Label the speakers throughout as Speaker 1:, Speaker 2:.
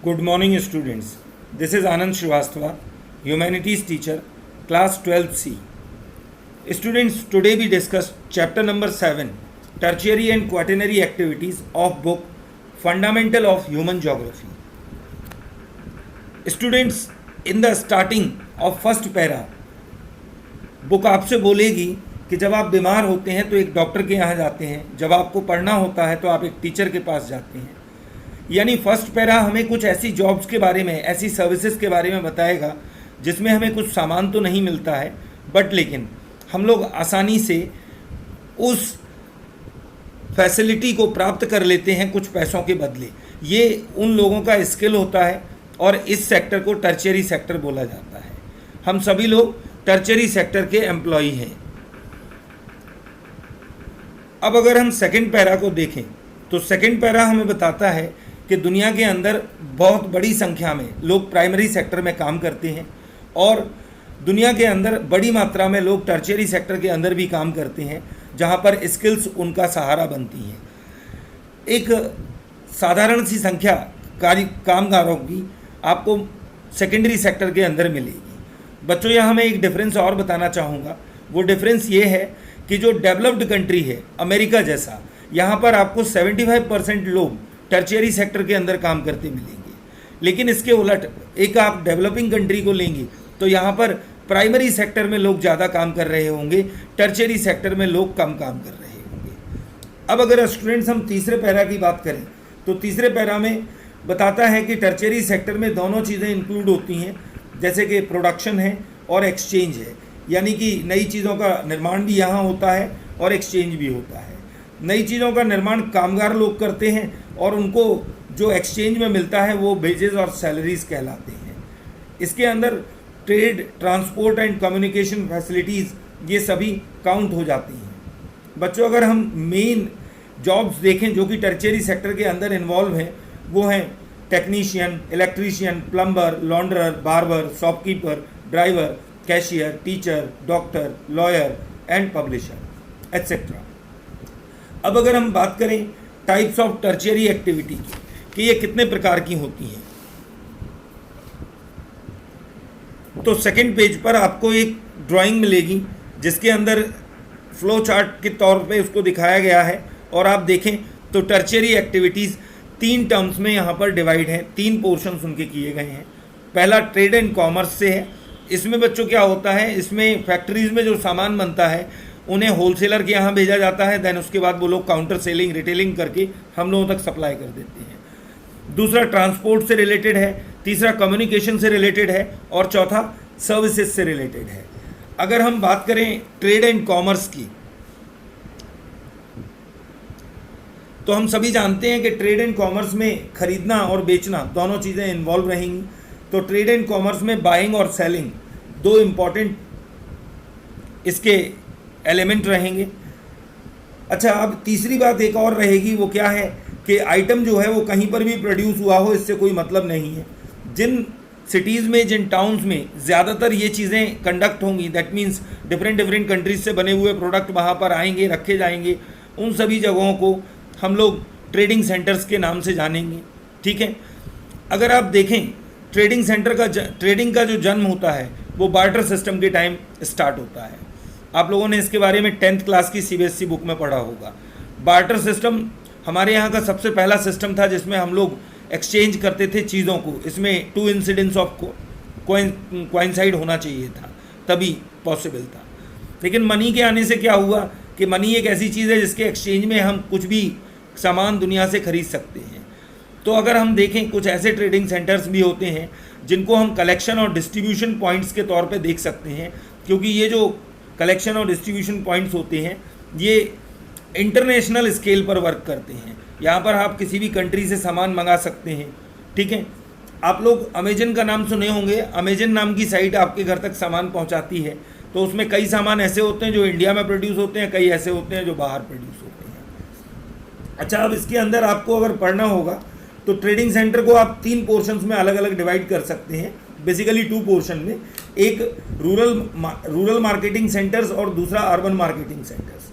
Speaker 1: Good morning, students. This is Anand Srivastava, Humanities teacher, class 12C. Students, today we discuss chapter number 7, Tertiary and Quaternary Activities of book Fundamental of Human Geography. Students, in the starting of first para, book आपसे बोलेगी कि जब आप बीमार होते हैं तो एक डॉक्टर के यहाँ जाते हैं, जब आपको पढ़ना होता है तो आप एक टीचर के पास जाते हैं. यानी फर्स्ट पैरा हमें कुछ ऐसी जॉब्स के बारे में, ऐसी सर्विसेज के बारे में बताएगा जिसमें हमें कुछ सामान तो नहीं मिलता है, बट लेकिन हम लोग आसानी से उस फैसिलिटी को प्राप्त कर लेते हैं कुछ पैसों के बदले. ये उन लोगों का स्किल होता है और इस सेक्टर को टर्शियरी सेक्टर बोला जाता है. हम सभी लोग टर्शियरी सेक्टर के एम्प्लॉई हैं. अब अगर हम सेकंड पैरा को देखें तो सेकंड पैरा हमें बताता है कि दुनिया के अंदर बहुत बड़ी संख्या में लोग प्राइमरी सेक्टर में काम करते हैं और दुनिया के अंदर बड़ी मात्रा में लोग टर्शियरी सेक्टर के अंदर भी काम करते हैं, जहां पर स्किल्स उनका सहारा बनती हैं. एक साधारण सी संख्या कामगारों की आपको सेकेंडरी सेक्टर के अंदर मिलेगी. बच्चों, यहाँ मैं एक डिफरेंस और बताना चाहूँगा. वो डिफरेंस ये है कि जो डेवलप्ड कंट्री है अमेरिका जैसा, यहाँ पर आपको 75% लोग टर्शियरी सेक्टर के अंदर काम करते मिलेंगे. लेकिन इसके उलट एक आप डेवलपिंग कंट्री को लेंगे तो यहाँ पर प्राइमरी सेक्टर में लोग ज़्यादा काम कर रहे होंगे, टर्शियरी सेक्टर में लोग कम काम कर रहे होंगे. अब अगर स्टूडेंट्स हम तीसरे पैरा की बात करें तो तीसरे पैरा में बताता है कि टर्शियरी सेक्टर में दोनों चीज़ें इंक्लूड होती हैं, जैसे कि प्रोडक्शन है और एक्सचेंज है. यानी कि नई चीज़ों का निर्माण भी यहाँ होता है और एक्सचेंज भी होता है. नई चीज़ों का निर्माण कामगार लोग करते हैं और उनको जो एक्सचेंज में मिलता है वो वेजेस और सैलरीज कहलाते हैं. इसके अंदर trade, transport and communication facilities ये सभी काउंट हो जाती हैं. बच्चों, अगर हम मेन जॉब्स देखें जो कि टर्शियरी सेक्टर के अंदर इन्वॉल्व हैं, वो हैं technician, electrician, plumber, launderer, barber, shopkeeper, driver, cashier, teacher, doctor, lawyer and publisher etcetera. अब अगर हम बात करें टाइप्स ऑफ टर्शियरी एक्टिविटी की कि ये कितने प्रकार की होती हैं, तो सेकंड पेज पर आपको एक ड्राइंग मिलेगी जिसके अंदर फ्लो चार्ट के तौर पे उसको दिखाया गया है. और आप देखें तो टर्शियरी एक्टिविटीज़ 3 टर्म्स में यहाँ पर डिवाइड हैं, 3 पोर्शंस उनके किए गए हैं. पहला ट्रेड एंड कॉमर्स से है. इसमें बच्चों क्या होता है, इसमें फैक्ट्रीज़ में जो सामान बनता है उन्हें होलसेलर के यहाँ भेजा जाता है, देन उसके बाद वो लोग काउंटर सेलिंग, रिटेलिंग करके हम लोगों तक सप्लाई कर देते हैं. दूसरा ट्रांसपोर्ट से रिलेटेड है, तीसरा कम्युनिकेशन से रिलेटेड है और चौथा सर्विसेज से रिलेटेड है. अगर हम बात करें ट्रेड एंड कॉमर्स की तो हम सभी जानते हैं कि ट्रेड एंड कॉमर्स में खरीदना और बेचना दोनों चीज़ें इन्वॉल्व रहेंगी. तो ट्रेड एंड कॉमर्स में बाइंग और सेलिंग 2 इम्पॉर्टेंट इसके एलिमेंट रहेंगे. अच्छा, अब तीसरी बात एक और रहेगी, वो क्या है कि आइटम जो है वो कहीं पर भी प्रोड्यूस हुआ हो इससे कोई मतलब नहीं है. जिन सिटीज़ में, जिन टाउन्स में ज़्यादातर ये चीज़ें कंडक्ट होंगी, दैट मीन्स डिफरेंट कंट्रीज से बने हुए प्रोडक्ट वहाँ पर आएंगे, रखे जाएंगे, उन सभी जगहों को हम लोग ट्रेडिंग सेंटर्स के नाम से जानेंगे. ठीक है. अगर आप देखें ट्रेडिंग का जो जन्म होता है वो बार्टर सिस्टम के टाइम स्टार्ट होता है. आप लोगों ने इसके बारे में 10th क्लास की CBSE बुक में पढ़ा होगा. बार्टर सिस्टम हमारे यहाँ का सबसे पहला सिस्टम था जिसमें हम लोग एक्सचेंज करते थे चीज़ों को. इसमें 2 इंसिडेंट्स ऑफ कोइंसाइड होना चाहिए था, तभी पॉसिबल था. लेकिन मनी के आने से क्या हुआ कि मनी एक ऐसी चीज़ है जिसके एक्सचेंज में हम कुछ भी सामान दुनिया से खरीद सकते हैं. तो अगर हम देखें कुछ ऐसे ट्रेडिंग सेंटर्स भी होते हैं जिनको हम कलेक्शन और डिस्ट्रीब्यूशन पॉइंट्स के तौर पे देख सकते हैं, क्योंकि ये जो कलेक्शन और डिस्ट्रीब्यूशन पॉइंट्स होते हैं ये इंटरनेशनल स्केल पर वर्क करते हैं. यहाँ पर आप किसी भी कंट्री से सामान मंगा सकते हैं. ठीक है. आप लोग अमेजन का नाम सुने होंगे. अमेजन नाम की साइट आपके घर तक सामान पहुँचाती है. तो उसमें कई सामान ऐसे होते हैं जो इंडिया में प्रोड्यूस होते हैं, कई ऐसे होते हैं जो बाहर प्रोड्यूस होते हैं. अच्छा, अब इसके अंदर आपको अगर पढ़ना होगा तो ट्रेडिंग सेंटर को आप 3 पोर्शंस में अलग अलग डिवाइड कर सकते हैं. बेसिकली 2 पोर्शन में, एक रूरल मार्केटिंग सेंटर्स और दूसरा अर्बन मार्केटिंग सेंटर्स.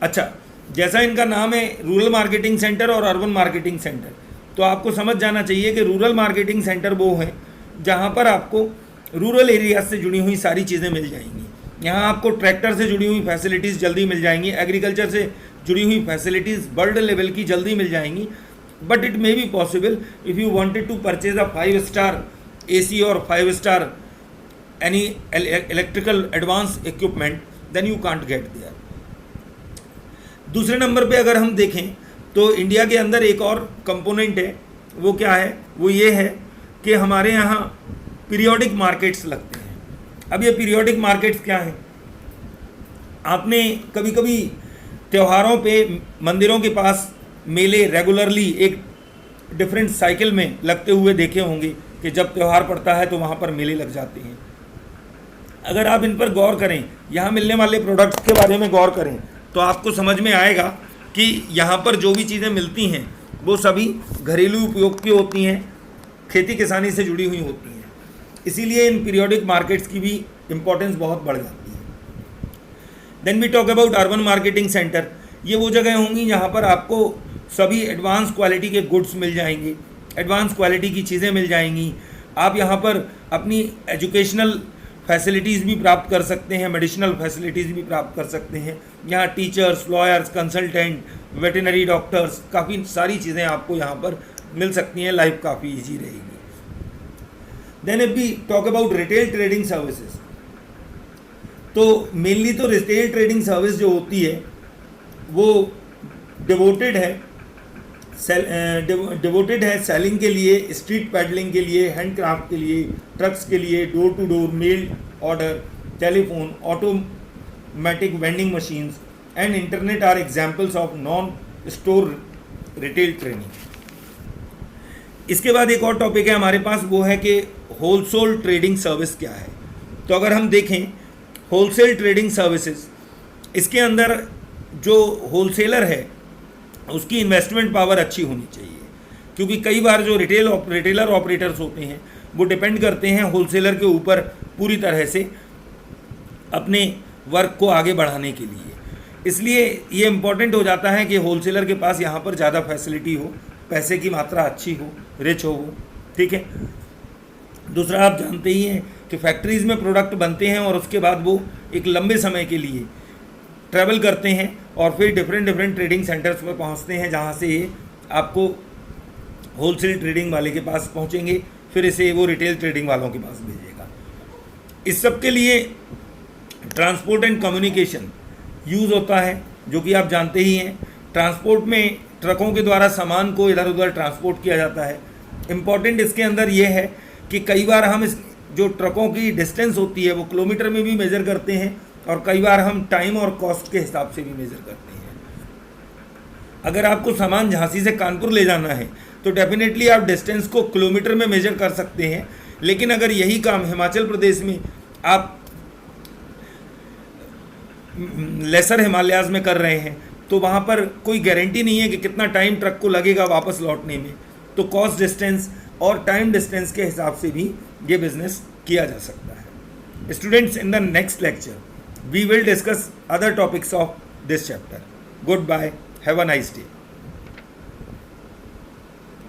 Speaker 1: अच्छा, जैसा इनका नाम है रूरल मार्केटिंग सेंटर और अर्बन मार्केटिंग सेंटर, तो आपको समझ जाना चाहिए कि रूरल मार्केटिंग सेंटर वो है जहाँ पर आपको रूरल एरियाज से जुड़ी हुई सारी चीज़ें मिल जाएंगी। यहाँ आपको ट्रैक्टर से जुड़ी हुई फैसिलिटीज़ जल्दी मिल जाएंगी, एग्रीकल्चर से जुड़ी हुई फैसिलिटीज़ वर्ल्ड लेवल की जल्दी मिल जाएंगी। But it may be possible if you wanted to purchase a 5-star AC और 5-star any electrical advance equipment, then you can't get there. दूसरे नंबर पे अगर हम देखें तो इंडिया के अंदर एक और कंपोनेंट है, वो क्या है, वो ये है कि हमारे यहाँ पीरियोडिक मार्केट्स लगते हैं। अब ये पीरियोडिक मार्केट्स क्या हैं? आपने कभी कभी त्योहारों पे मंदिरों के पास मेले रेगुलरली एक डिफरेंट साइकिल में लगते हुए देखे होंगे कि जब त्यौहार पड़ता है तो वहाँ पर मेले लग जाते हैं। अगर आप इन पर गौर करें, यहाँ मिलने वाले प्रोडक्ट्स के बारे में गौर करें, तो आपको समझ में आएगा कि यहाँ पर जो भी चीज़ें मिलती हैं वो सभी घरेलू उपयोग की होती हैं, खेती किसानी से जुड़ी हुई होती हैं। इसीलिए इन पीरियोडिक मार्केट्स की भी इम्पोर्टेंस बहुत बढ़ जाती है। Then we talk about urban marketing centre. ये वो जगह होंगी जहाँ पर आपको सभी एडवांस क्वालिटी के गुड्स मिल जाएंगे, एडवांस क्वालिटी की चीज़ें मिल जाएंगी। आप यहाँ पर अपनी एजुकेशनल फैसिलिटीज़ भी प्राप्त कर सकते हैं, मेडिसिनल फैसिलिटीज़ भी प्राप्त कर सकते हैं। यहाँ teachers, lawyers, consultant, veterinary doctors, काफ़ी सारी चीज़ें आपको यहाँ पर मिल सकती हैं। लाइफ काफ़ी ईजी रहेगी। Then if we talk about retail trading services, तो मेनली तो रिटेल ट्रेडिंग सर्विस जो होती है वो डिवोटेड है सेलिंग के लिए, स्ट्रीट पैडलिंग के लिए, हैंडक्राफ्ट के लिए, ट्रक्स के लिए, door to door mail order, telephone, automatic vending machines and internet are examples of non store retail trading. इसके बाद एक और टॉपिक है हमारे पास, वो है कि होलसेल ट्रेडिंग सर्विस क्या है। तो अगर हम देखें होलसेल ट्रेडिंग सर्विसेज, इसके अंदर जो होलसेलर है उसकी इन्वेस्टमेंट पावर अच्छी होनी चाहिए, क्योंकि कई बार जो रिटेलर ऑपरेटर्स होते हैं वो डिपेंड करते हैं होलसेलर के ऊपर पूरी तरह से अपने वर्क को आगे बढ़ाने के लिए। इसलिए ये इम्पॉर्टेंट हो जाता है कि होलसेलर के पास यहाँ पर ज़्यादा फैसिलिटी हो, पैसे की मात्रा अच्छी हो, रिच हो वो, ठीक है। दूसरा, आप जानते ही हैं कि फैक्ट्रीज़ में प्रोडक्ट बनते हैं और उसके बाद वो एक लंबे समय के लिए ट्रैवल करते हैं और फिर डिफरेंट ट्रेडिंग सेंटर्स पर पहुंचते हैं, जहां से ये आपको होलसेल ट्रेडिंग वाले के पास पहुंचेंगे, फिर इसे वो रिटेल ट्रेडिंग वालों के पास भेजेगा। इस सब के लिए ट्रांसपोर्ट एंड कम्युनिकेशन यूज़ होता है, जो कि आप जानते ही हैं। ट्रांसपोर्ट में ट्रकों के द्वारा सामान को इधर उधर ट्रांसपोर्ट किया जाता है। इम्पॉर्टेंट इसके अंदर ये है कि कई बार हम इस जो ट्रकों की डिस्टेंस होती है वो किलोमीटर में भी मेज़र करते हैं, और कई बार हम टाइम और कॉस्ट के हिसाब से भी मेज़र करते हैं। अगर आपको सामान झांसी से कानपुर ले जाना है तो डेफिनेटली आप डिस्टेंस को किलोमीटर में मेज़र कर सकते हैं, लेकिन अगर यही काम हिमाचल प्रदेश में आप लेसर हिमालयाज़ में कर रहे हैं तो वहाँ पर कोई गारंटी नहीं है कि कितना टाइम ट्रक को लगेगा वापस लौटने में। तो कॉस्ट डिस्टेंस और टाइम डिस्टेंस के हिसाब से भी ये बिज़नेस किया जा सकता है। Students, in the next lecture we will discuss other topics of this chapter. Goodbye, have a nice day.